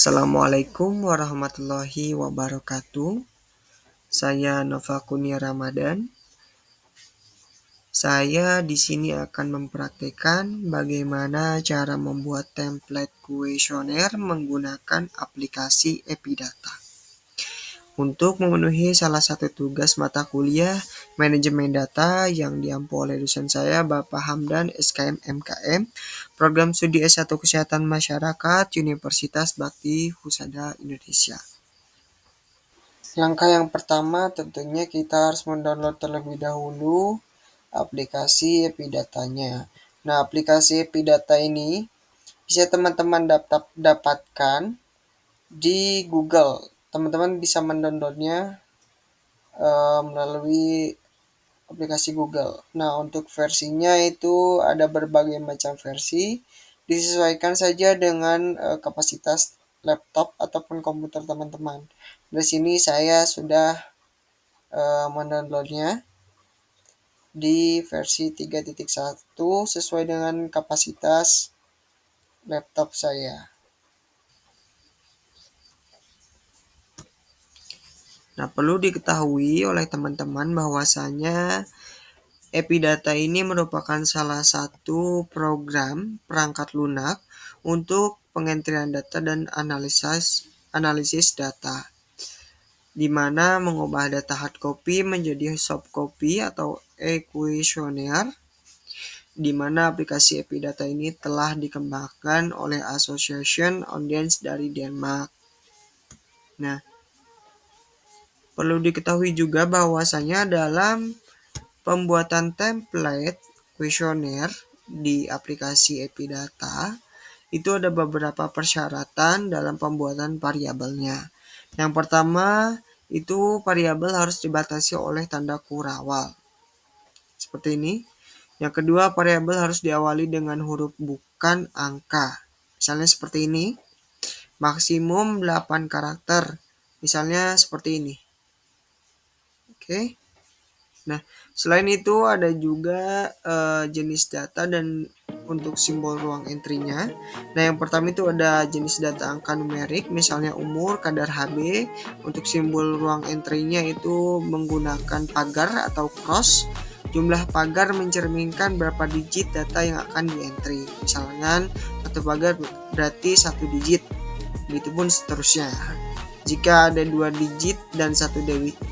Assalamualaikum warahmatullahi wabarakatuh. Saya Nova Kunia Ramadan. Saya di sini akan mempraktikkan bagaimana cara membuat template kuesioner menggunakan aplikasi Epidata. Untuk memenuhi salah satu tugas mata kuliah manajemen data yang diampu oleh dosen saya Bapak Hamdan SKM MKM, Program Studi S1 Kesehatan Masyarakat Universitas Bakti Husada Indonesia. Langkah yang pertama tentunya kita harus mendownload terlebih dahulu aplikasi Epidatanya. Nah, aplikasi Epidata ini bisa teman-teman dapatkan di Google. Teman-teman bisa mendownloadnya melalui aplikasi Google. Nah, untuk versinya itu ada berbagai macam versi. Disesuaikan saja dengan kapasitas laptop ataupun komputer teman-teman. Di sini saya sudah mendownloadnya di versi 3.1 sesuai dengan kapasitas laptop saya. Nah, perlu diketahui oleh teman-teman bahwasanya Epidata ini merupakan salah satu program perangkat lunak untuk pengentrian data dan analisis data, di mana mengubah data hard copy menjadi soft copy atau e-questionnaire, di mana aplikasi Epidata ini telah dikembangkan oleh Association Audience dari Denmark. Nah, perlu diketahui juga bahwasanya dalam pembuatan template kuesioner di aplikasi Epidata itu ada beberapa persyaratan dalam pembuatan variabelnya. Yang pertama itu variabel harus dibatasi oleh tanda kurawal. Seperti ini. Yang kedua, variabel harus diawali dengan huruf bukan angka. Misalnya seperti ini. Maksimum 8 karakter. Misalnya seperti ini. Oke. Nah, selain itu ada juga jenis data dan untuk simbol ruang entry-nya. Nah, yang pertama itu ada jenis data angka numerik, misalnya umur, kadar HB. Untuk simbol ruang entry-nya itu menggunakan pagar atau cross. Jumlah pagar mencerminkan berapa digit data yang akan di-entry. Misalnya, satu pagar berarti 1 digit. Begitupun seterusnya. Jika ada 2 digit dan 1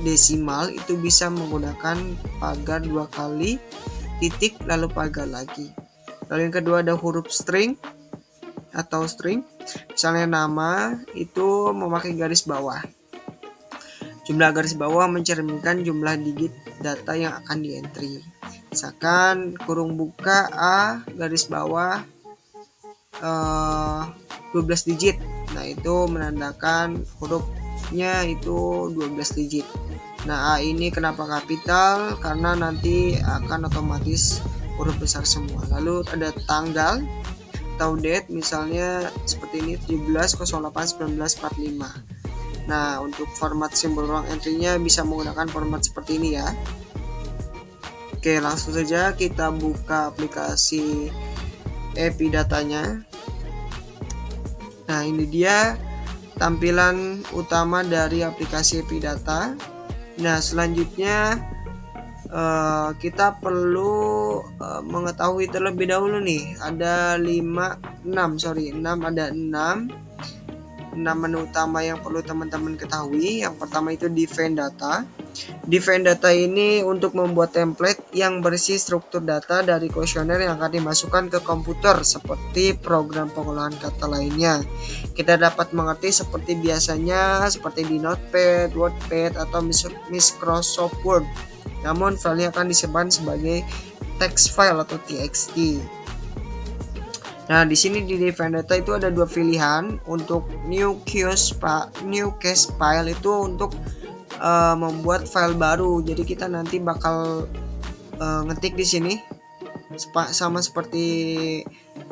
desimal, itu bisa menggunakan pagar 2 kali, titik, lalu pagar lagi. Lalu yang kedua ada huruf string atau string. Misalnya nama, itu memakai garis bawah. Jumlah garis bawah mencerminkan jumlah digit data yang akan di-entry. Misalkan kurung buka A garis bawah 12 digit. Nah, itu menandakan hurufnya itu 12 digit. Nah, A ini kenapa kapital? Karena nanti akan otomatis huruf besar semua. Lalu ada tanggal atau date, misalnya seperti ini 17/08/1945. Nah, untuk format simbol ruang entry-nya bisa menggunakan format seperti ini ya. Oke, langsung saja kita buka aplikasi Epidatanya. Nah, ini dia tampilan utama dari aplikasi Epidata. Nah, selanjutnya kita perlu mengetahui terlebih dahulu nih, ada 6 menu utama yang perlu teman-teman ketahui. Yang pertama itu define data. Define data ini untuk membuat template yang berisi struktur data dari kuesioner yang akan dimasukkan ke komputer seperti program pengolahan kata lainnya. Kita dapat mengerti seperti biasanya seperti di Notepad, Wordpad, atau Microsoft Word. Namun filenya akan disimpan sebagai text file atau txt. Nah, di sini di define data itu ada 2 pilihan. Untuk new case file itu untuk membuat file baru. Jadi kita nanti bakal ngetik di sini sama seperti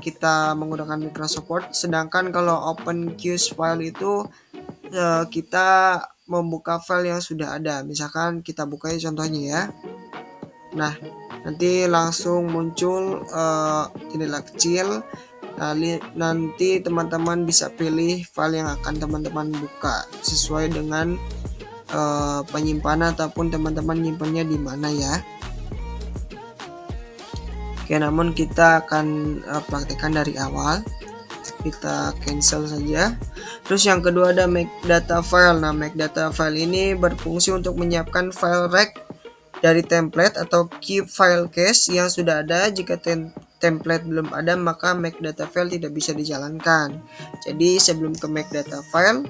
kita menggunakan Microsoft Word. Sedangkan kalau open case file itu kita membuka file yang sudah ada. Misalkan kita bukanya contohnya ya. Nah, nanti langsung muncul jendela kecil Nanti teman-teman bisa pilih file yang akan teman-teman buka sesuai dengan penyimpanan ataupun teman-teman nyimpannya di mana ya. Oke, namun kita akan praktekkan dari awal. Kita cancel saja. Terus yang kedua ada make data file. Nah, make data file ini berfungsi untuk menyiapkan file rec dari template atau keep file cache yang sudah ada. Jika template belum ada, maka make data file tidak bisa dijalankan. Jadi sebelum ke make data file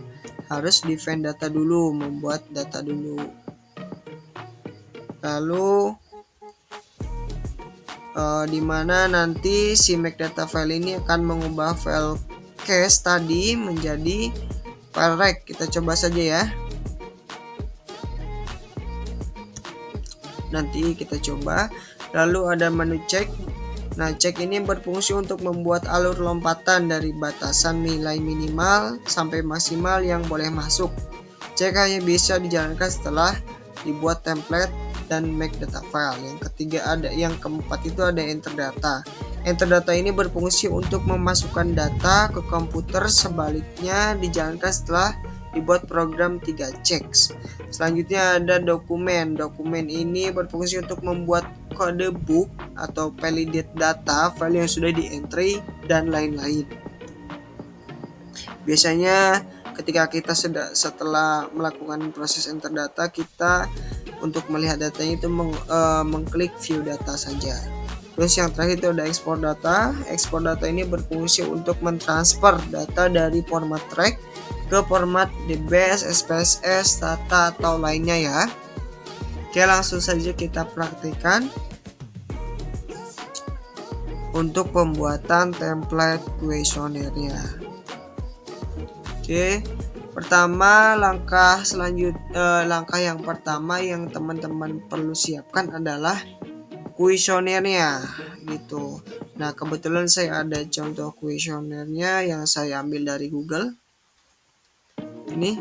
harus define data dulu, membuat data dulu. Lalu di mana nanti si make data file ini akan mengubah file cache tadi menjadi file rec. Kita coba saja ya. Nanti kita coba. Lalu ada menu check. Nah, check ini berfungsi untuk membuat alur lompatan dari batasan nilai minimal sampai maksimal yang boleh masuk. Check hanya bisa dijalankan setelah dibuat template dan make data file. Yang keempat itu ada enter data. Enter data ini berfungsi untuk memasukkan data ke komputer, sebaliknya dijalankan setelah dibuat program 3 checks. Selanjutnya ada dokumen. Dokumen ini berfungsi untuk membuat kode book atau validate data, file yang sudah di-entry dan lain-lain. Biasanya ketika kita setelah melakukan proses enter data, kita untuk melihat datanya itu mengklik view data saja. Terus yang terakhir itu ada export data. Export data ini berfungsi untuk mentransfer data dari format track ke format DBS, SPSS, data atau lainnya ya. Oke, langsung saja kita praktikkan untuk pembuatan template kuesionernya. Oke, pertama langkah yang pertama yang teman-teman perlu siapkan adalah kuesionernya gitu. Nah, kebetulan saya ada contoh kuesionernya yang saya ambil dari Google. Ini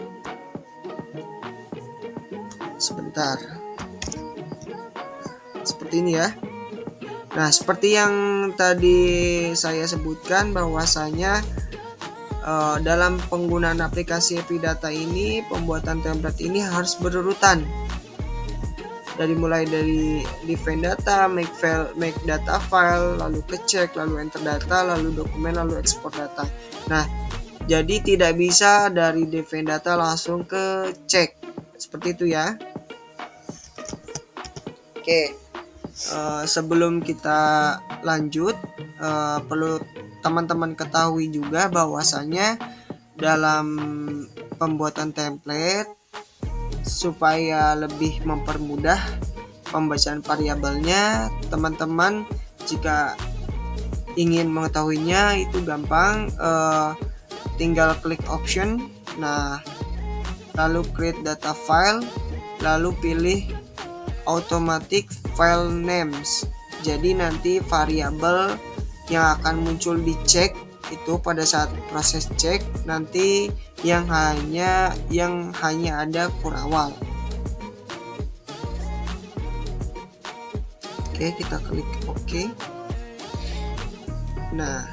sebentar. Seperti ini ya. Nah, seperti yang tadi saya sebutkan bahwasanya dalam penggunaan aplikasi Epidata ini, pembuatan template ini harus berurutan. Mulai dari define data, make data file, lalu kecek, lalu enter data, lalu dokumen, lalu export data. Nah, jadi tidak bisa dari define data langsung ke cek. Seperti itu ya. Oke, sebelum kita lanjut, perlu teman-teman ketahui juga bahwasanya dalam pembuatan template, supaya lebih mempermudah pembacaan variabelnya, teman-teman jika ingin mengetahuinya itu gampang, tinggal klik option, nah lalu create data file, lalu pilih automatic file names. Jadi nanti variabel yang akan muncul di cek itu pada saat proses cek nanti yang hanya ada kurawal. Oke, kita klik OK. Nah,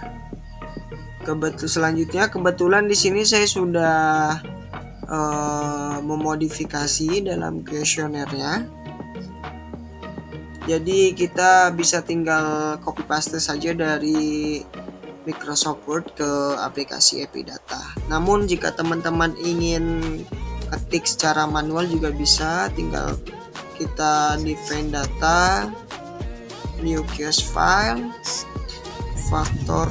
selanjutnya kebetulan di sini saya sudah memodifikasi dalam kuesionernya. Jadi kita bisa tinggal copy paste saja dari Microsoft Word ke aplikasi Epidata. Namun jika teman-teman ingin ketik secara manual juga bisa, tinggal kita define data, new cache file, faktor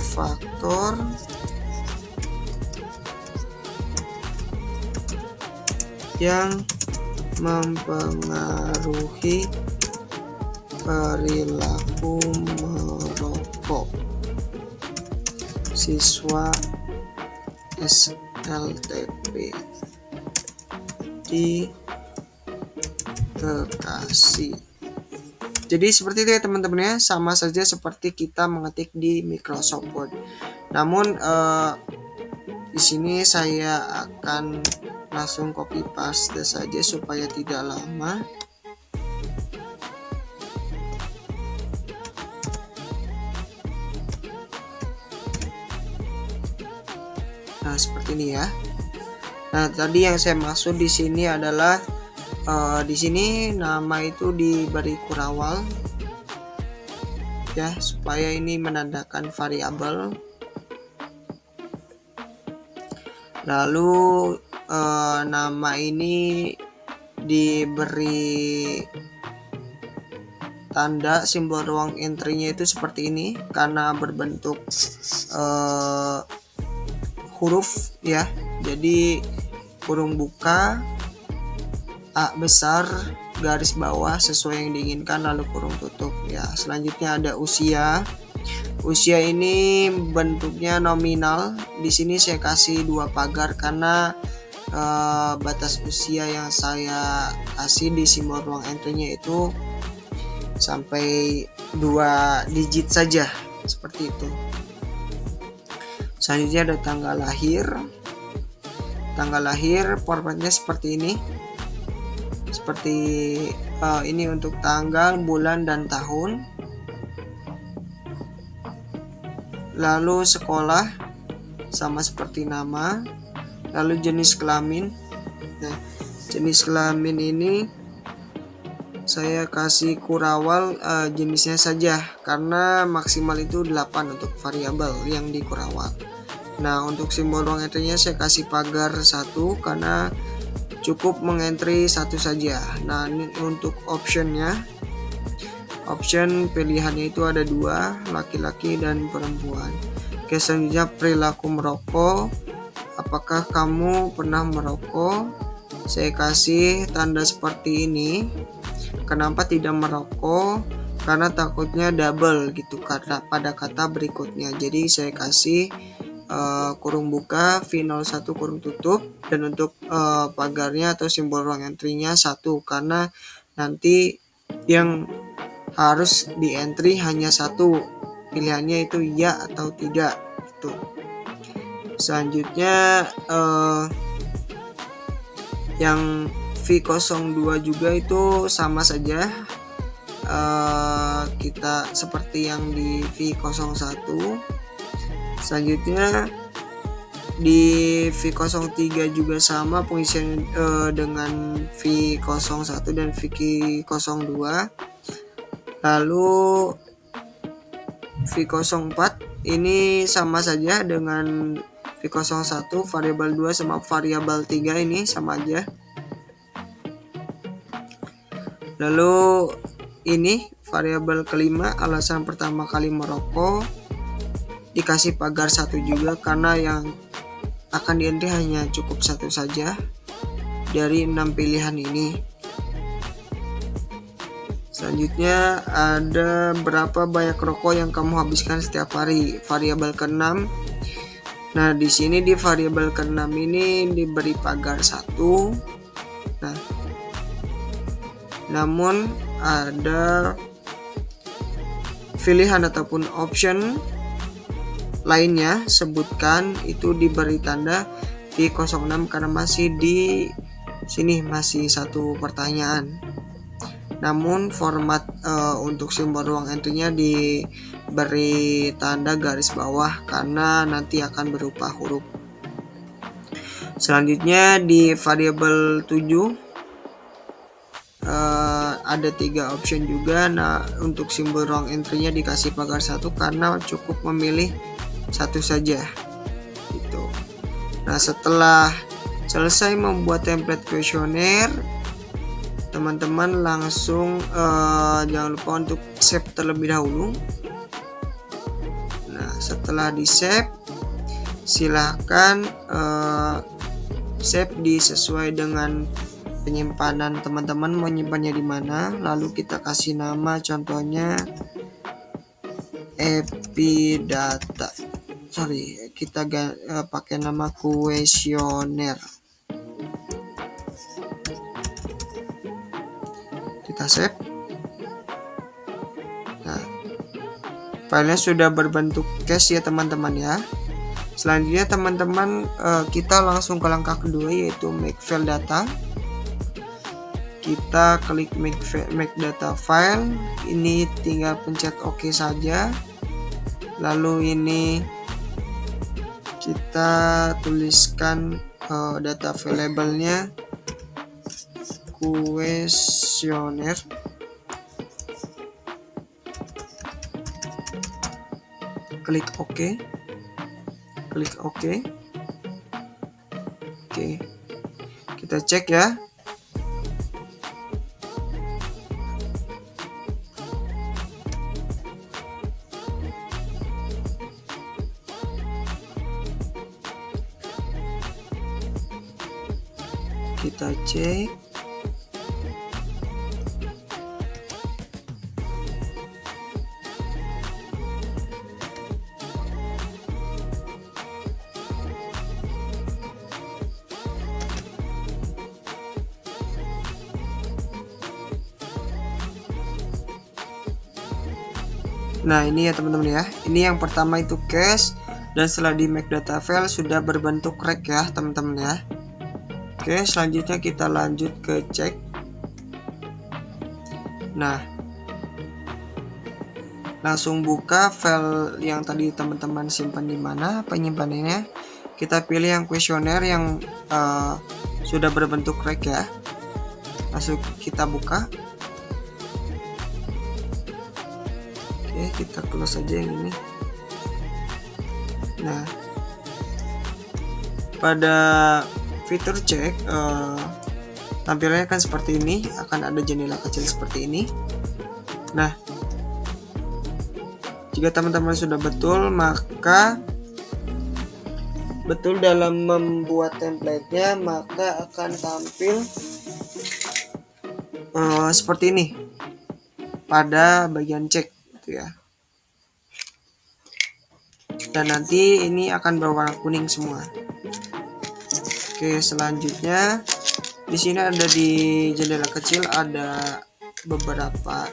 yang mempengaruhi perilaku merokok siswa SLTP di Bekasi. Jadi seperti itu ya teman-teman ya, sama saja seperti kita mengetik di Microsoft Word. Namun di sini saya akan langsung copy paste saja supaya tidak lama. seperti ini ya. Nah, tadi yang saya maksud di sini adalah di sini nama itu diberi kurawal ya, supaya ini menandakan variabel. Lalu nama ini diberi tanda simbol ruang entry-nya itu seperti ini karena berbentuk huruf ya. Jadi kurung buka A besar garis bawah sesuai yang diinginkan, lalu kurung tutup ya. Selanjutnya ada usia. Usia ini bentuknya nominal. Di sini saya kasih 2 pagar karena batas usia yang saya kasih di simbol ruang entry-nya itu sampai 2 digit saja, seperti itu. Selanjutnya ada tanggal lahir. Tanggal lahir formatnya seperti ini. Seperti ini untuk tanggal, bulan, dan tahun. Lalu sekolah sama seperti nama. Lalu jenis kelamin. Nah, jenis kelamin ini saya kasih kurawal jenisnya saja karena maksimal itu 8 untuk variabel yang dikurawal. Nah, untuk simbol ruang entry-nya saya kasih pagar 1 karena cukup mengentry 1 saja. Nah, ini untuk optionnya. Option pilihannya itu ada 2, laki-laki dan perempuan. Oke, selanjutnya perilaku merokok. Apakah kamu pernah merokok? Saya kasih tanda seperti ini. Kenapa tidak merokok? Karena takutnya double gitu pada kata berikutnya. Jadi saya kasih kurung buka V01 kurung tutup, dan untuk pagarnya atau simbol ruang entry-nya 1 karena nanti yang harus di entry hanya 1, pilihannya itu ya atau tidak itu. Selanjutnya yang V02 juga itu sama saja, kita seperti yang di V01. Selanjutnya di V03 juga sama pengisian dengan V01 dan V02. Lalu V04 ini sama saja dengan V01, variabel 2 sama variabel 3 ini sama aja. Lalu ini variabel kelima, alasan pertama kali merokok, dikasih pagar 1 juga karena yang akan di-entry hanya cukup 1 saja dari 6 pilihan ini. Selanjutnya ada berapa banyak rokok yang kamu habiskan setiap hari, variabel ke-6. Nah, di sini di variabel ke-6 ini diberi pagar 1. Nah, namun ada pilihan ataupun option lainnya sebutkan itu diberi tanda V06 karena masih di sini masih 1 pertanyaan. Namun format untuk simbol ruang entry-nya diberi tanda garis bawah karena nanti akan berupa huruf. Selanjutnya di variabel 7 ada 3 option juga. Nah, untuk simbol ruang entry-nya dikasih pagar 1 karena cukup memilih 1 saja gitu. Nah, setelah selesai membuat template kuesioner, teman-teman langsung jangan lupa untuk save terlebih dahulu. Nah, setelah di save, silahkan save sesuai dengan penyimpanan teman-teman mau nyimpannya di mana. Lalu kita kasih nama, contohnya epidata. Kita pakai nama kuesioner. Kita save. Nah, filenya sudah berbentuk cache ya teman-teman ya. Selanjutnya teman-teman kita langsung ke langkah kedua, yaitu make file data. Kita klik make data file. Ini tinggal pencet OK saja. Lalu ini kita tuliskan data variabelnya kuesioner. Klik OK. Klik OK. Oke. Kita cek ya. Kita cek. Nah, ini ya teman-teman ya. Ini yang pertama itu cache, dan setelah di make data file sudah berbentuk rect ya teman-teman ya. Oke, selanjutnya kita lanjut ke cek. Nah, langsung buka file yang tadi teman-teman simpan di mana penyimpanannya. Kita pilih yang kuesioner yang sudah berbentuk rect ya. Langsung kita buka. Oke, kita close saja yang ini. Nah, pada fitur cek tampilannya kan seperti ini, akan ada jendela kecil seperti ini. Nah, jika teman-teman sudah betul, maka betul dalam membuat template-nya, maka akan tampil seperti ini pada bagian cek gitu ya. Dan nanti ini akan berwarna kuning semua. Oke, selanjutnya di sini ada di jendela kecil ada beberapa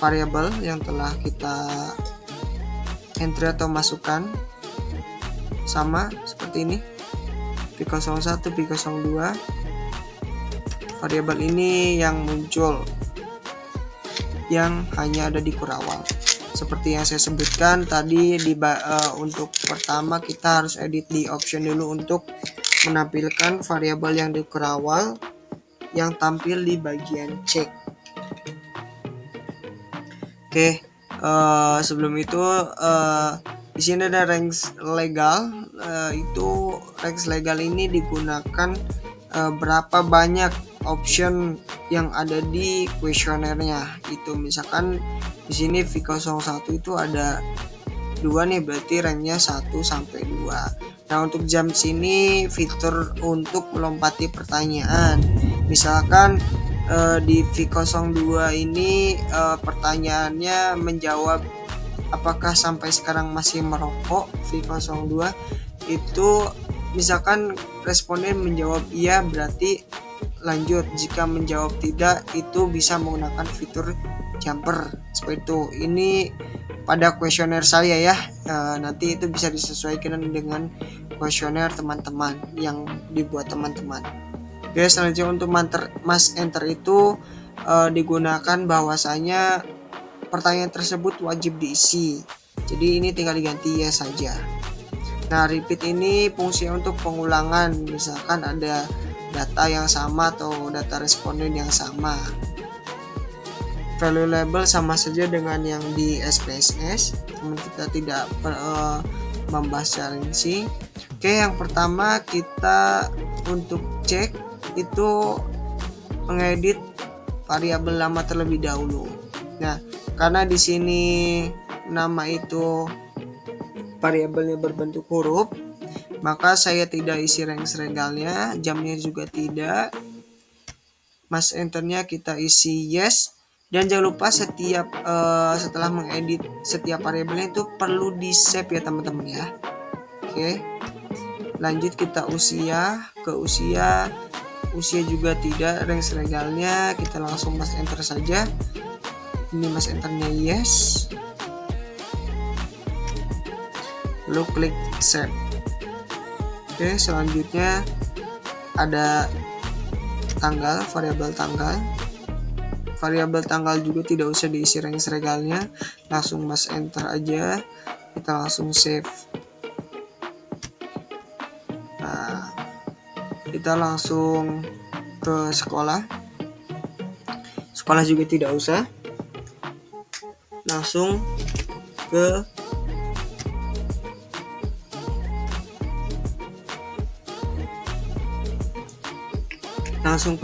variabel yang telah kita entry atau masukkan, sama seperti ini, P01, P02. Variabel ini yang muncul yang hanya ada di kurawal. Seperti yang saya sebutkan tadi untuk pertama kita harus edit di option dulu untuk menampilkan variabel yang di kurawal yang tampil di bagian cek. Oke, sebelum itu di sini ada range legal. Itu range legal ini digunakan berapa banyak option yang ada di kuesionernya gitu. Misalkan di sini V01 itu ada 2 nih, berarti ranknya 1 sampai 2. Nah, untuk jam sini fitur untuk melompati pertanyaan. Misalkan di V02 ini pertanyaannya menjawab apakah sampai sekarang masih merokok. V02 itu misalkan responden menjawab iya, berarti lanjut. Jika menjawab tidak, itu bisa menggunakan fitur jumper seperti itu. Ini pada kuesioner saya ya, nanti itu bisa disesuaikan dengan kuesioner teman-teman yang dibuat teman-teman. Oke, selanjutnya untuk mas enter itu digunakan bahwasanya pertanyaan tersebut wajib diisi, jadi ini tinggal diganti yes saja. Nah, repeat ini fungsinya untuk pengulangan, misalkan ada data yang sama atau data responden yang sama. Value label sama saja dengan yang di SPSS, namun kita tidak membahas secara rinci. Oke, yang pertama kita untuk cek itu mengedit variabel nama terlebih dahulu. Nah, karena di sini nama itu variabelnya berbentuk huruf, maka saya tidak isi range legalnya, jamnya juga tidak. Mas enternya kita isi yes, dan jangan lupa setiap setelah mengedit setiap variabelnya itu perlu di save ya teman-teman ya. Oke, lanjut kita usia juga tidak, range legalnya kita langsung mas enter saja. Ini mas enternya yes, lalu klik save. Oke, selanjutnya ada tanggal, variabel tanggal juga tidak usah diisi range legalnya, langsung mas enter aja, kita langsung save. Kita langsung ke sekolah juga tidak usah, langsung ke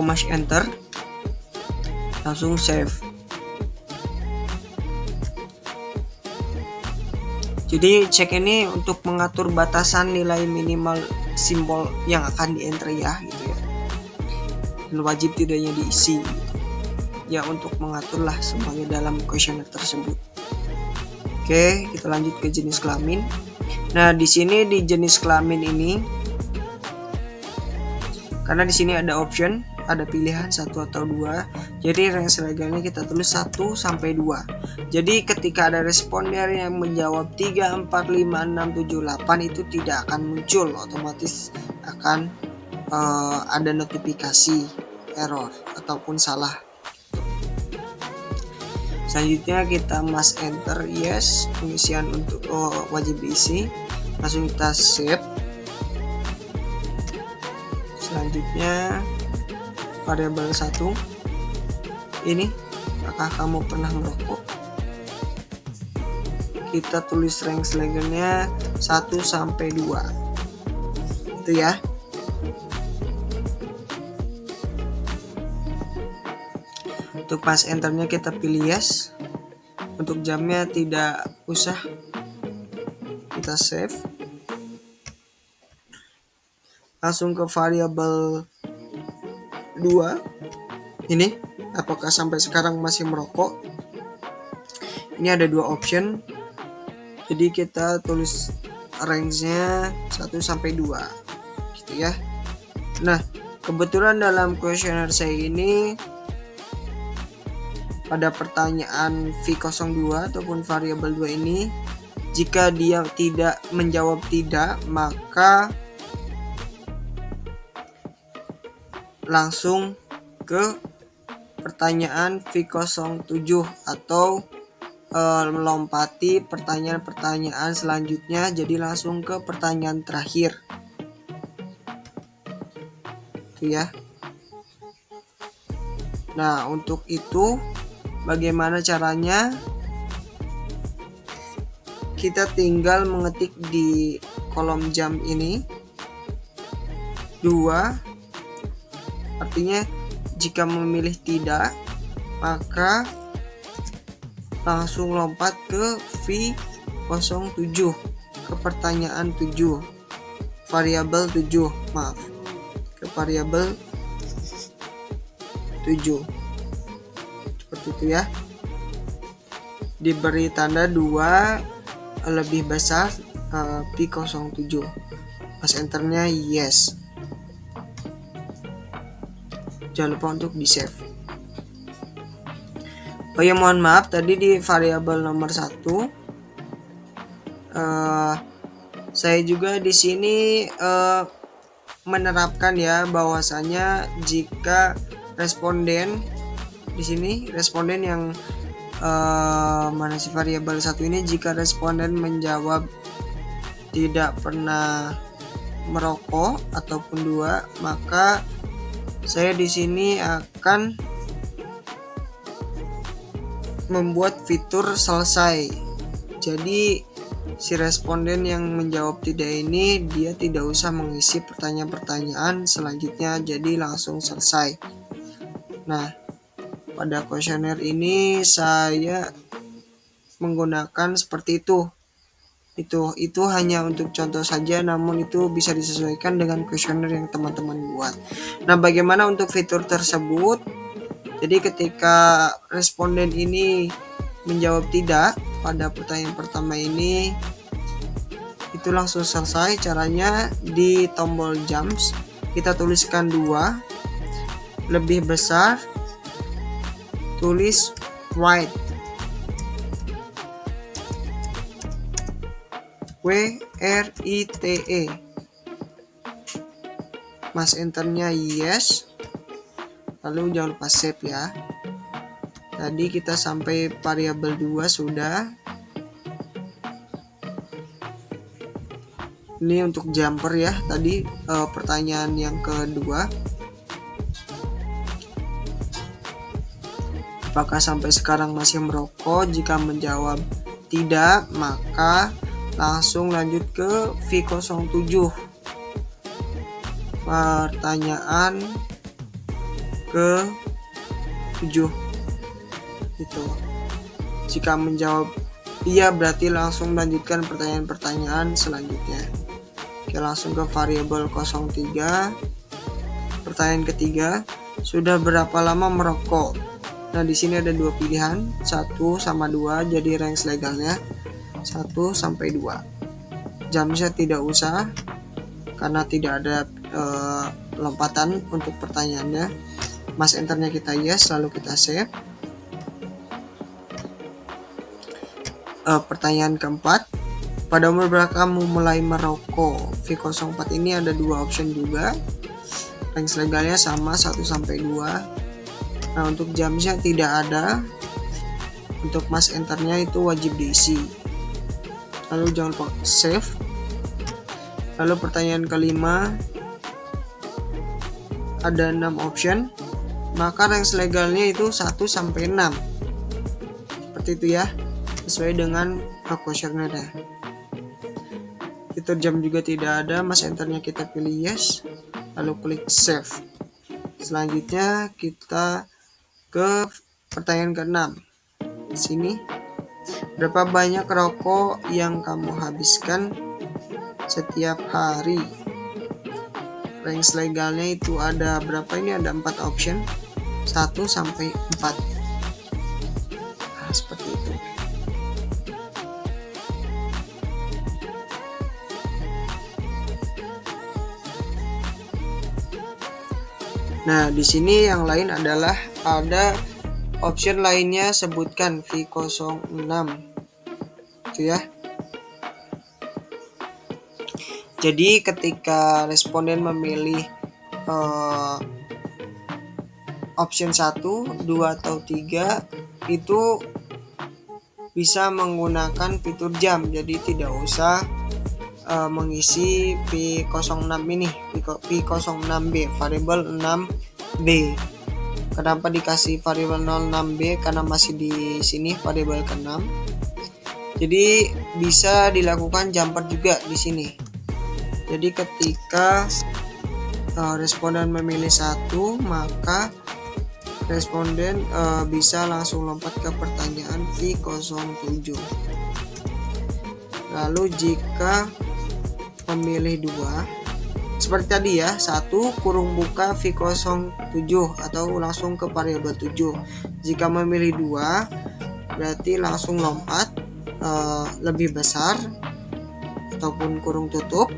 mash enter, langsung save. Jadi cek ini untuk mengatur batasan nilai minimal simbol yang akan di enter ya, gitu ya, dan wajib tidaknya diisi gitu. Ya untuk mengaturlah semuanya dalam kuesioner tersebut. Oke, kita lanjut ke jenis kelamin. Nah, di sini di jenis kelamin ini, karena di sini ada option, ada pilihan 1 atau 2. Jadi range legalnya kita tulis 1 sampai 2. Jadi ketika ada responden yang menjawab 3, 4, 5, 6, 7, 8 itu tidak akan muncul, otomatis akan ada notifikasi error ataupun salah. Selanjutnya kita mas enter yes, pengisian untuk wajib diisi, langsung kita save. Selanjutnya variabel 1 ini, apakah kamu pernah merokok? Kita tulis range legalnya 1 sampai 2 itu ya. Untuk pas enternya kita pilih yes, untuk jamnya tidak usah, kita save. Langsung ke variabel 2 ini, apakah sampai sekarang masih merokok? Ini ada 2 option, jadi kita tulis range-nya 1 sampai 2 gitu ya. Nah, kebetulan dalam kuesioner saya ini pada pertanyaan V02 ataupun variabel 2 ini, jika dia tidak menjawab tidak, maka langsung ke pertanyaan V07 atau melompati pertanyaan-pertanyaan selanjutnya, jadi langsung ke pertanyaan terakhir itu ya. Nah, untuk itu bagaimana caranya? Kita tinggal mengetik di kolom jam ini 2, artinya jika memilih tidak, maka langsung lompat ke V07, ke pertanyaan 7, variabel 7, maaf, ke variabel 7 seperti itu ya. Diberi tanda 2 lebih besar V07, pas enternya yes, jangan lupa untuk di save. Oh ya, mohon maaf tadi di variabel nomor 1 saya juga di sini menerapkan ya, bahwasanya jika responden di sini, responden yang mana sih variabel 1 ini, jika responden menjawab tidak pernah merokok ataupun 2, maka saya di sini akan membuat fitur selesai. Jadi si responden yang menjawab tidak ini, dia tidak usah mengisi pertanyaan-pertanyaan selanjutnya, jadi langsung selesai. Nah, pada kuesioner ini saya menggunakan seperti itu. Itu hanya untuk contoh saja, namun itu bisa disesuaikan dengan kuesioner yang teman-teman buat. Nah, bagaimana untuk fitur tersebut? Jadi ketika responden ini menjawab tidak pada pertanyaan pertama ini, itu langsung selesai. Caranya di tombol jumps kita tuliskan 2, lebih besar tulis write, WRITE, mas enternya yes, lalu jangan lupa save ya. Tadi kita sampai variabel 2 sudah. Ini untuk jumper ya, tadi pertanyaan yang kedua. Apakah sampai sekarang masih merokok? Jika menjawab tidak, maka langsung lanjut ke V07. Pertanyaan ke-7 itu. Jika menjawab iya, berarti langsung melanjutkan pertanyaan-pertanyaan selanjutnya. Oke, langsung ke variabel 03. Pertanyaan ketiga, sudah berapa lama merokok? Nah, di sini ada dua pilihan, 1 sama 2, jadi range legalnya 1 sampai 2. Jamnya tidak usah karena tidak ada lompatan untuk pertanyaannya. Mas enternya kita yes, lalu kita save. Pertanyaan keempat, pada umur berapa kamu mulai merokok? V04 ini ada dua option juga. Range legalnya sama 1 sampai 2. Nah, untuk jamnya tidak ada. Untuk mas enternya itu wajib diisi. Lalu jangan lupa save. Lalu pertanyaan kelima, ada 6 option. Maka range legalnya itu 1 sampai 6. Seperti itu ya, sesuai dengan kuesionernya. Fitur jam juga tidak ada, mas enternya kita pilih yes, lalu klik save. Selanjutnya kita ke pertanyaan ke-6. Di sini, berapa banyak rokok yang kamu habiskan setiap hari? Range legalnya itu ada berapa? Ini ada 4 option, 1 sampai 4. Nah, seperti itu. Nah, di sini yang lain adalah ada option lainnya, sebutkan V06. Itu ya. Jadi ketika responden memilih option 1, 2 atau 3 itu bisa menggunakan fitur jam. Jadi tidak usah mengisi V06 ini, V06B, variabel 6B. Kenapa dikasih variabel 06B? Karena masih di sini variabel ke-6. Jadi bisa dilakukan jumper juga di sini. Jadi ketika responden memilih 1, maka responden bisa langsung lompat ke pertanyaan V07. Lalu jika memilih 2, seperti tadi ya, 1 kurung buka V07 atau langsung ke variabel 7. Jika memilih 2, berarti langsung lompat lebih besar ataupun kurung tutup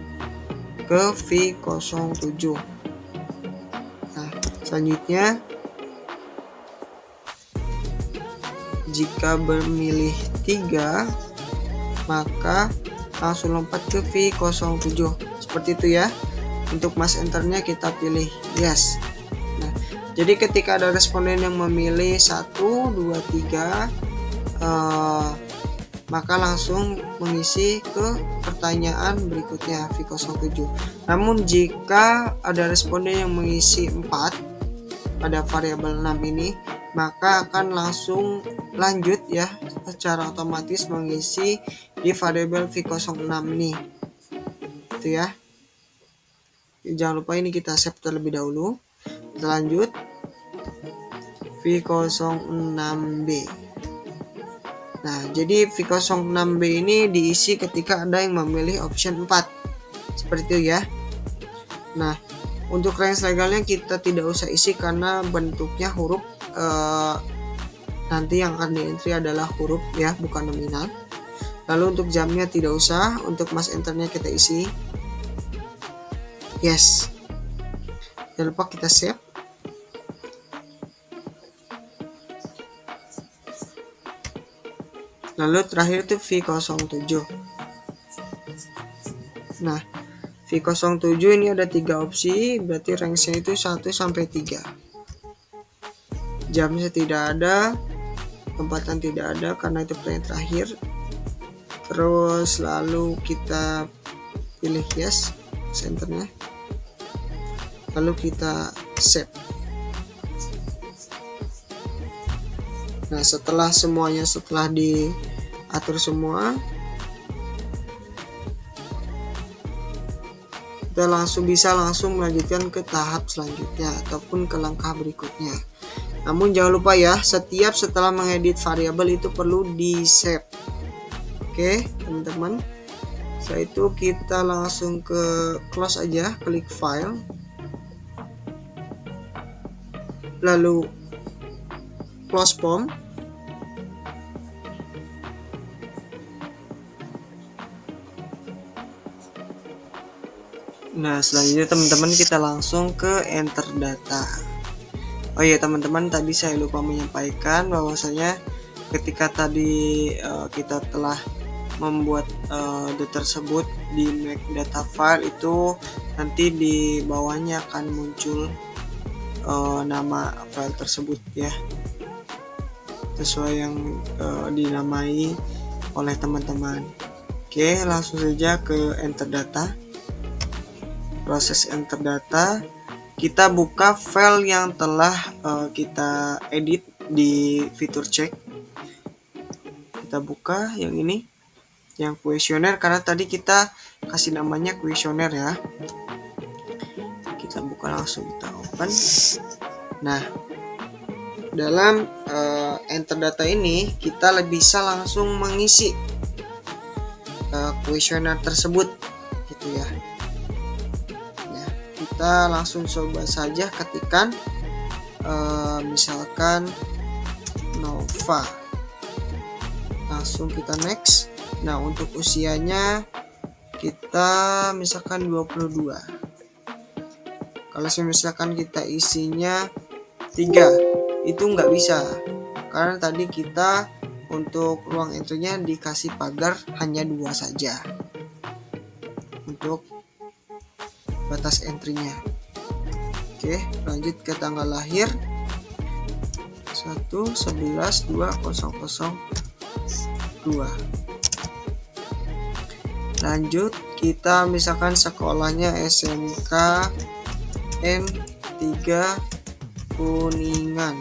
ke V07. Nah, selanjutnya jika memilih 3, maka langsung lompat ke V07. Seperti itu ya. Untuk mas enternya kita pilih yes. Nah, jadi ketika ada responden yang memilih 1, 2, 3, maka langsung mengisi ke pertanyaan berikutnya V07. Namun jika ada responden yang mengisi 4 pada variabel 6 ini, maka akan langsung lanjut ya secara otomatis mengisi di variabel V06 ini. Itu ya. Jangan lupa ini kita save terlebih dahulu. Kita lanjut V06B. Nah, jadi V06B ini diisi ketika ada yang memilih option 4. Seperti itu ya. Nah, untuk range legalnya kita tidak usah isi karena bentuknya huruf, nanti yang akan di entry adalah huruf ya, bukan nominal. Lalu untuk jamnya tidak usah, untuk mas enternya kita isi yes. Jangan lupa kita save. Lalu terakhir itu V07. Nah, V07 ini ada 3 opsi, berarti range-nya itu 1 sampai 3. Jamnya tidak ada, tempatan tidak ada karena itu pertanyaan terakhir. Terus lalu kita pilih yes, senternya, lalu kita save. Nah, setelah diatur semua, kita bisa langsung melanjutkan ke tahap selanjutnya ataupun ke langkah berikutnya. Namun jangan lupa ya, setelah mengedit variabel itu perlu di save. Oke teman-teman, setelah itu kita langsung ke close aja, klik file, lalu close form. Nah, selanjutnya teman-teman kita langsung ke enter data. Oh iya teman-teman, tadi saya lupa menyampaikan bahwasanya ketika tadi kita telah membuat data tersebut di make data file, itu nanti di bawahnya akan muncul nama file tersebut ya, sesuai yang dinamai oleh teman-teman. Oke, langsung saja ke enter data. Proses enter data, kita buka file yang telah kita edit di fitur check. Kita buka yang ini, yang kuesioner, karena tadi kita kasih namanya kuesioner ya. Kita buka langsung, kita open. Nah, dalam enter data ini kita bisa langsung mengisi kuesioner tersebut gitu ya. Kita langsung coba saja ketikkan misalkan Nova, langsung kita next. Nah, untuk usianya kita misalkan 22. Kalau misalkan kita isinya 3, itu nggak bisa, karena tadi kita untuk ruang entry-nya dikasih pagar hanya 2 saja untuk batas entry-nya. Oke, lanjut ke tanggal lahir 1/11/2002. Lanjut, kita misalkan sekolahnya SMK N3 Kuningan.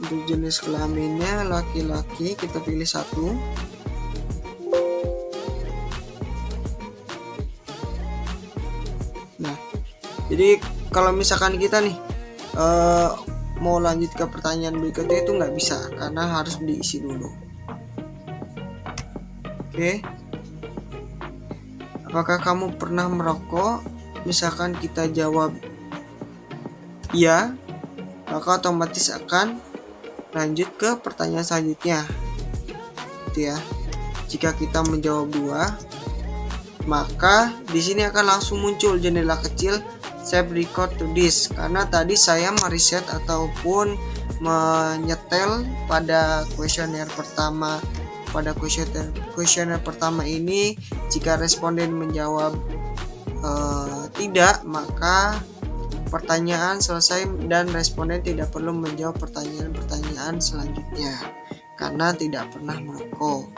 Untuk jenis kelaminnya laki-laki, kita pilih 1. Nah, jadi kalau misalkan kita nih mau lanjut ke pertanyaan berikutnya itu nggak bisa, karena harus diisi dulu. Oke, apakah kamu pernah merokok? Misalkan kita jawab iya, maka otomatis akan lanjut ke pertanyaan selanjutnya gitu ya. Jika kita menjawab 2, maka di sini akan langsung muncul jendela kecil save record to disk, karena tadi saya meriset ataupun menyetel pada kuesioner pertama. Pada kuesioner pertama ini, jika responden menjawab tidak, maka pertanyaan selesai dan responden tidak perlu menjawab pertanyaan selanjutnya karena tidak pernah merokok.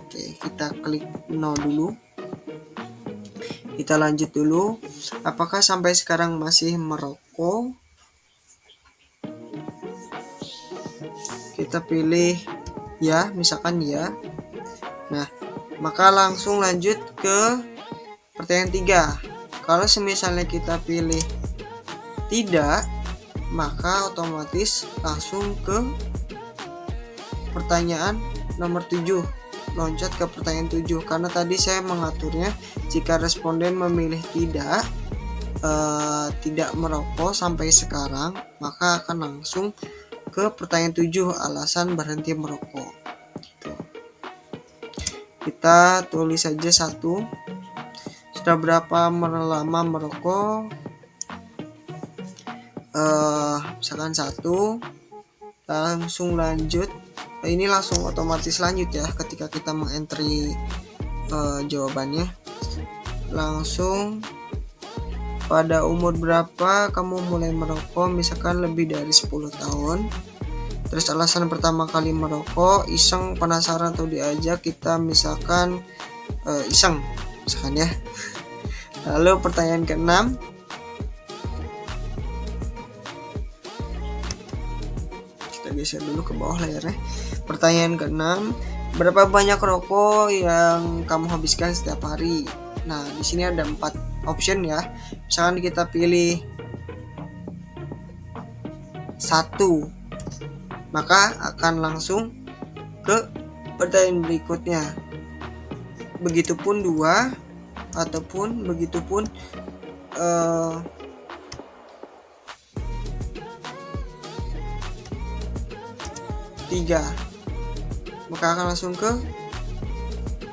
Oke, kita klik no dulu. Kita lanjut dulu. Apakah sampai sekarang masih merokok? Kita pilih ya, misalkan ya. Nah, maka langsung lanjut ke pertanyaan 3. Kalau misalnya kita pilih tidak, maka otomatis langsung ke pertanyaan nomor 7. Loncat ke pertanyaan 7, karena tadi saya mengaturnya jika responden memilih tidak merokok sampai sekarang, maka akan langsung ke pertanyaan 7, alasan berhenti merokok gitu. Kita tulis saja 1. Sudah berapa lama merokok? Misalkan 1. Langsung lanjut. Ini langsung otomatis lanjut ya ketika kita mengentry jawabannya. Langsung pada umur berapa kamu mulai merokok? Misalkan lebih dari 10 tahun. Terus alasan pertama kali merokok, iseng, penasaran, atau diajak. Kita misalkan iseng misalkan ya. Lalu pertanyaan ke-6, kita geser dulu ke bawah layarnya. Pertanyaan ke-6, berapa banyak rokok yang kamu habiskan setiap hari? Nah, di sini ada 4 option ya. Misalkan kita pilih 1, maka akan langsung ke pertanyaan berikutnya. Begitupun 2, ataupun begitupun 3, maka akan langsung ke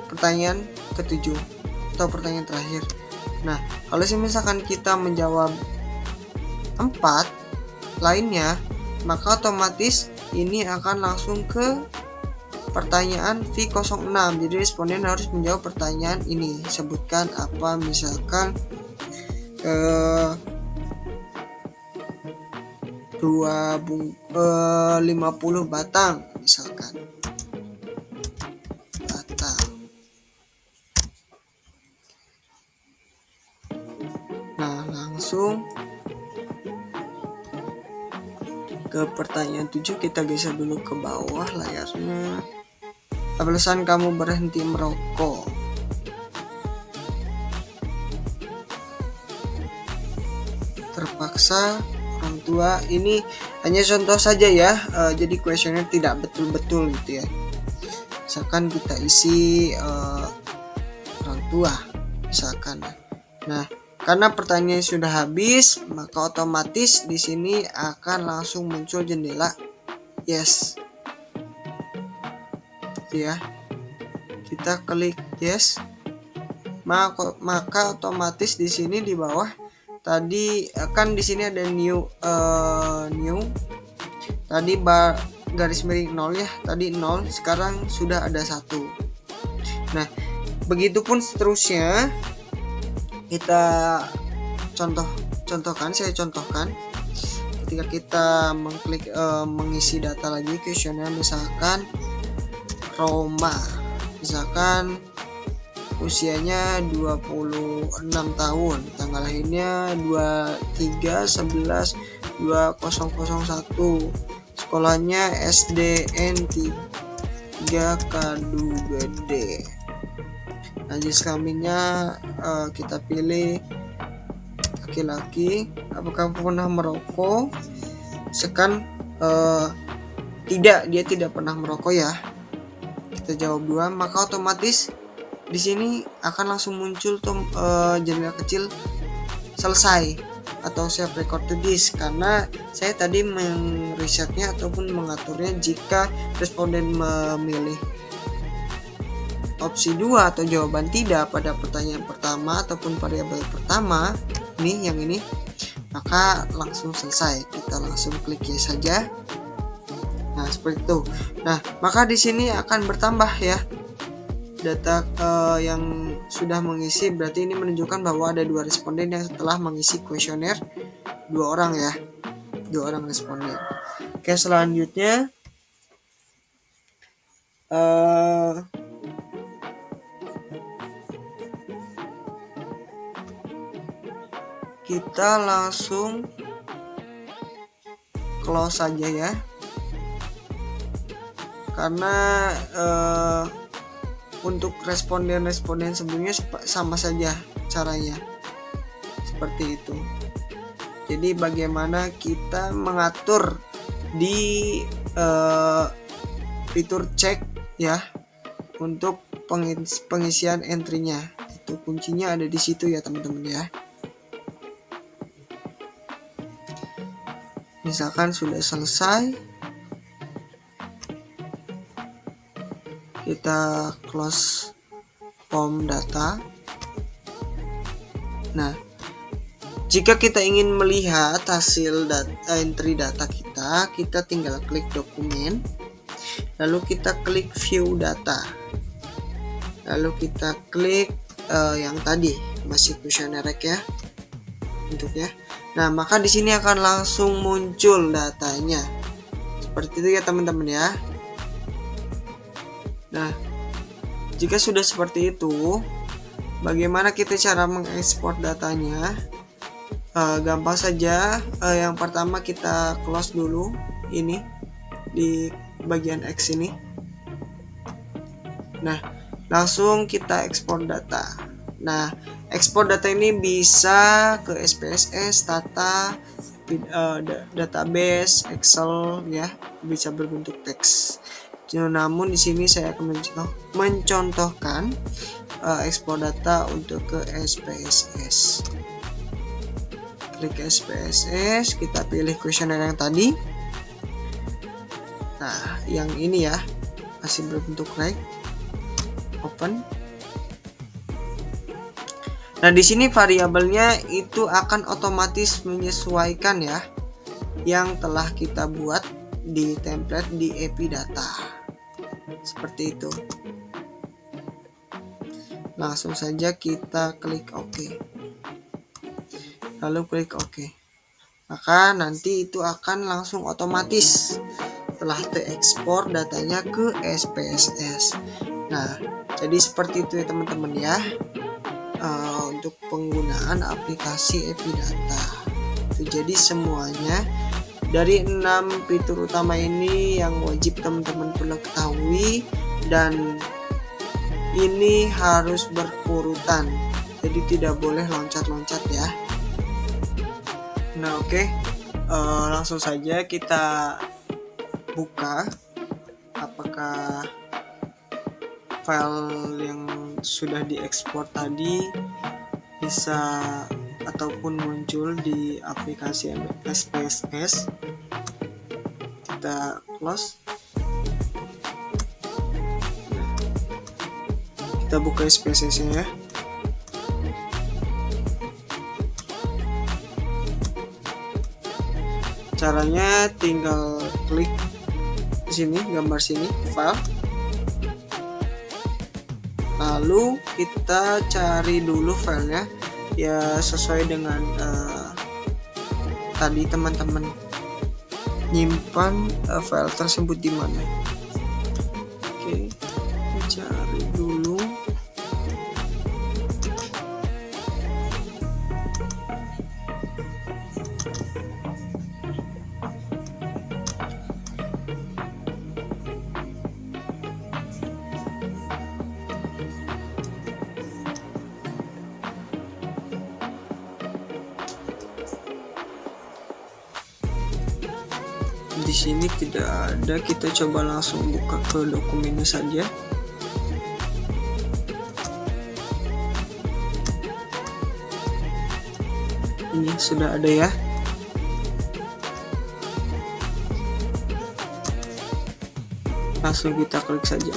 pertanyaan ke-7 atau pertanyaan terakhir. Nah, kalau misalkan kita menjawab 4 lainnya, maka otomatis ini akan langsung ke pertanyaan V06. Jadi responden harus menjawab pertanyaan ini. Sebutkan apa, misalkan 50 batang misalkan. Nah, langsung ke pertanyaan 7, kita geser dulu ke bawah layarnya. Alasan kamu berhenti merokok? Terpaksa, orang tua. Ini hanya contoh saja ya, jadi kuesioner tidak betul-betul gitu ya. Misalkan kita isi orang tua misalkan. Nah, karena pertanyaannya sudah habis, maka otomatis di sini akan langsung muncul jendela yes. Ya, kita klik yes, maka otomatis di sini di bawah tadi kan di sini ada new tadi garis miring 0 ya, tadi 0, sekarang sudah ada 1. Nah, begitupun seterusnya. Kita saya contohkan ketika kita mengklik mengisi data lagi kuesioner, misalkan Roma, misalkan usianya 26 tahun, tanggal lahirnya 23/11/2001, sekolahnya SDN 3 Kadu Gede. Nah, jenis kelaminnya kita pilih laki-laki. Apakah pernah merokok? Sekan tidak, dia tidak pernah merokok ya. Kita jawab 2, maka otomatis di sini akan langsung muncul jendela kecil selesai atau save record to disk, karena saya tadi merisetnya ataupun mengaturnya jika responden memilih opsi 2 atau jawaban tidak pada pertanyaan pertama ataupun variabel pertama yang ini, maka langsung selesai. Kita langsung klik yes saja. Nah, seperti itu. Nah, maka di sini akan bertambah ya data yang sudah mengisi. Berarti ini menunjukkan bahwa ada 2 responden yang setelah mengisi kuesioner, 2 orang ya, 2 orang responden. Oke, selanjutnya kita langsung close saja ya, karena untuk responden sebelumnya sama saja caranya seperti itu. Jadi bagaimana kita mengatur di fitur cek ya untuk pengisian entry-nya, itu kuncinya ada di situ ya teman-teman ya. Misalkan sudah selesai, kita close form data. Nah, jika kita ingin melihat hasil entry data kita tinggal klik dokumen, lalu kita klik view data, lalu kita klik yang tadi masih kuesioner ya bentuknya. Nah, maka di sini akan langsung muncul datanya Seperti itu ya teman-teman ya. Nah, jika sudah seperti itu, bagaimana kita cara mengekspor datanya? Gampang saja. Yang pertama kita close dulu ini di bagian X ini. Nah, langsung kita ekspor data. Nah, ekspor data ini bisa ke SPSS, data, database, Excel ya, bisa berbentuk teks. Namun di sini saya akan mencontohkan ekspor data untuk ke SPSS. Klik SPSS, kita pilih kuesioner yang tadi. Nah, yang ini ya, masih berbentuk like. Open. Nah, di sini variabelnya itu akan otomatis menyesuaikan ya yang telah kita buat di template di Epidata. Seperti itu. Langsung saja kita klik OK. Lalu klik OK. Maka nanti itu akan langsung otomatis telah terekspor datanya ke SPSS. Nah, jadi seperti itu ya teman-teman ya. Untuk penggunaan aplikasi Epidata. Jadi semuanya dari 6 fitur utama ini yang wajib teman-teman perlu ketahui, dan ini harus berurutan. Jadi tidak boleh loncat-loncat ya. Nah, oke. Langsung saja kita buka apakah file yang sudah diekspor tadi bisa ataupun muncul di aplikasi SPSS. Kita close. Kita buka SPSS nya ya. Caranya tinggal klik di sini, gambar sini, file. Lalu kita cari dulu filenya ya sesuai dengan tadi teman-teman nyimpan file tersebut di mana. Oke, kita cari dulu. Di sini tidak ada, kita coba langsung buka ke dokumennya saja. Ini sudah ada ya. Langsung kita klik saja.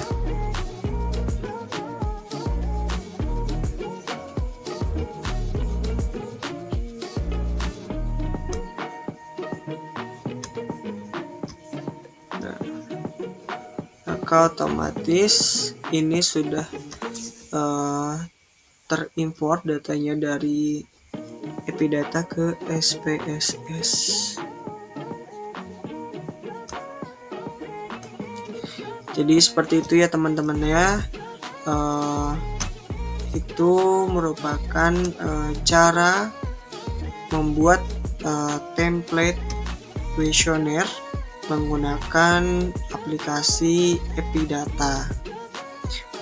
Maka otomatis ini sudah terimport datanya dari Epidata ke SPSS. Jadi seperti itu ya teman-teman ya. Itu merupakan cara membuat template kuesioner menggunakan aplikasi Epidata.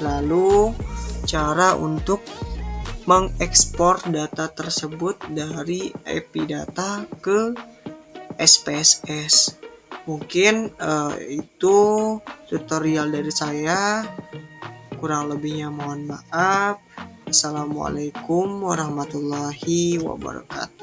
Lalu cara untuk mengekspor data tersebut dari Epidata ke SPSS. Mungkin itu tutorial dari saya. Kurang lebihnya mohon maaf. Assalamualaikum warahmatullahi wabarakatuh.